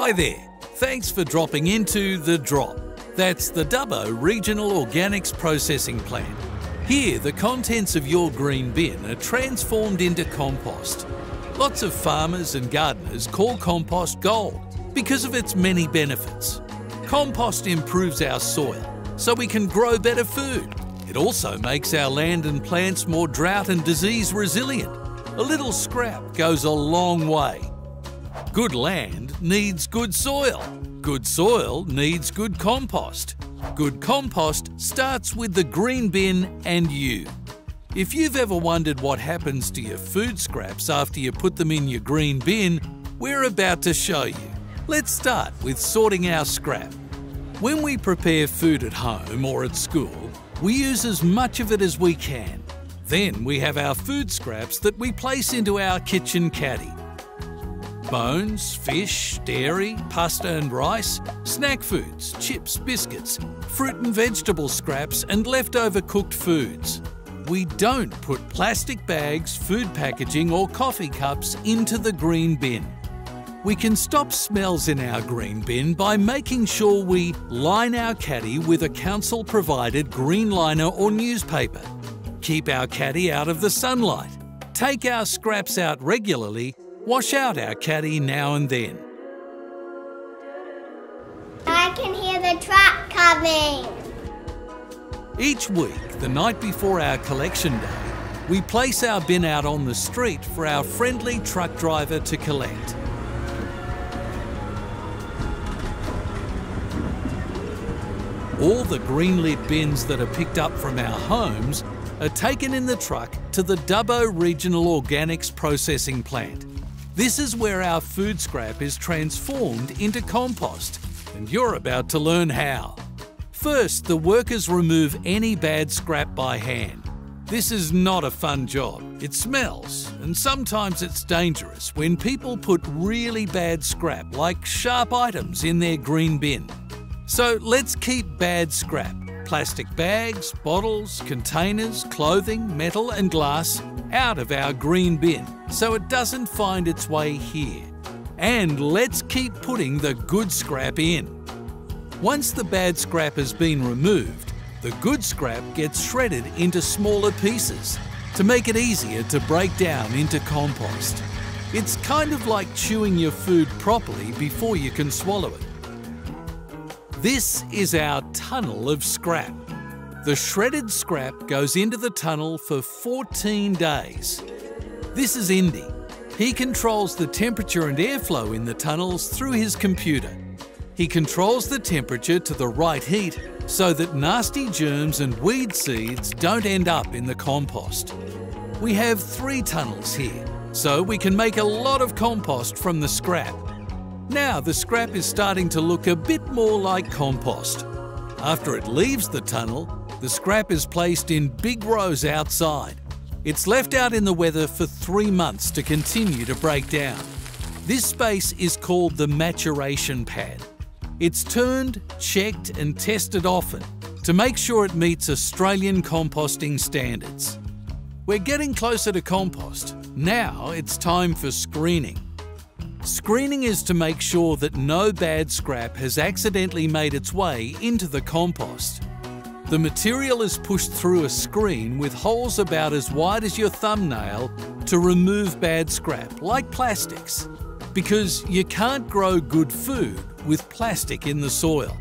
Hi there, thanks for dropping into The Drop. That's the Dubbo Regional Organics Processing Plant. Here, the contents of your green bin are transformed into compost. Lots of farmers and gardeners call compost gold because of its many benefits. Compost improves our soil so we can grow better food. It also makes our land and plants more drought and disease resilient. A little scrap goes a long way. Good land needs good soil. Good soil needs good compost. Good compost starts with the green bin and you. If you've ever wondered what happens to your food scraps after you put them in your green bin, we're about to show you. Let's start with sorting our scrap. When we prepare food at home or at school, we use as much of it as we can. Then we have our food scraps that we place into our kitchen caddy. Bones, fish, dairy, pasta and rice, snack foods, chips, biscuits, fruit and vegetable scraps and leftover cooked foods. We don't put plastic bags, food packaging or coffee cups into the green bin. We can stop smells in our green bin by making sure we line our caddy with a council-provided green liner or newspaper. Keep our caddy out of the sunlight. Take our scraps out regularly. Wash out our caddy now and then. I can hear the truck coming. Each week, the night before our collection day, we place our bin out on the street for our friendly truck driver to collect. All the green-lit bins that are picked up from our homes are taken in the truck to the Dubbo Regional Organics Processing Plant. This is where our food scrap is transformed into compost, and you're about to learn how. First, the workers remove any bad scrap by hand. This is not a fun job. It smells, and sometimes it's dangerous when people put really bad scrap, like sharp items, in their green bin. So let's keep bad scrap, plastic bags, bottles, containers, clothing, metal and glass, out of our green bin so it doesn't find its way here. And let's keep putting the good scrap in. Once the bad scrap has been removed, the good scrap gets shredded into smaller pieces to make it easier to break down into compost. It's kind of like chewing your food properly before you can swallow it. This is our tunnel of scrap. The shredded scrap goes into the tunnel for 14 days. This is Indy. He controls the temperature and airflow in the tunnels through his computer. He controls the temperature to the right heat so that nasty germs and weed seeds don't end up in the compost. We have 3 tunnels here, so we can make a lot of compost from the scrap. Now the scrap is starting to look a bit more like compost. After it leaves the tunnel, the scrap is placed in big rows outside. It's left out in the weather for 3 months to continue to break down. This space is called the maturation pad. It's turned, checked and tested often to make sure it meets Australian composting standards. We're getting closer to compost. Now it's time for screening. Screening is to make sure that no bad scrap has accidentally made its way into the compost. The material is pushed through a screen with holes about as wide as your thumbnail to remove bad scrap, like plastics, because you can't grow good food with plastic in the soil.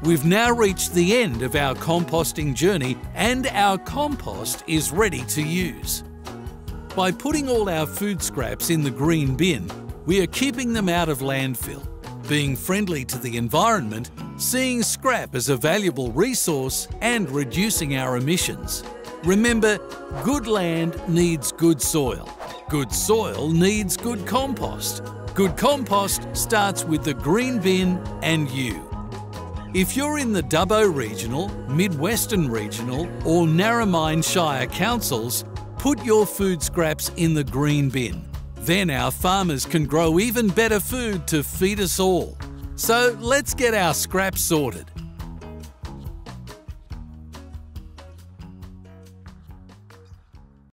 We've now reached the end of our composting journey and our compost is ready to use. By putting all our food scraps in the green bin, we are keeping them out of landfill, being friendly to the environment, seeing scrap as a valuable resource and reducing our emissions. Remember, good land needs good soil. Good soil needs good compost. Good compost starts with the green bin and you. If you're in the Dubbo Regional, Mid-Western Regional or Narromine Shire councils, put your food scraps in the green bin. Then our farmers can grow even better food to feed us all. So let's get our scraps sorted.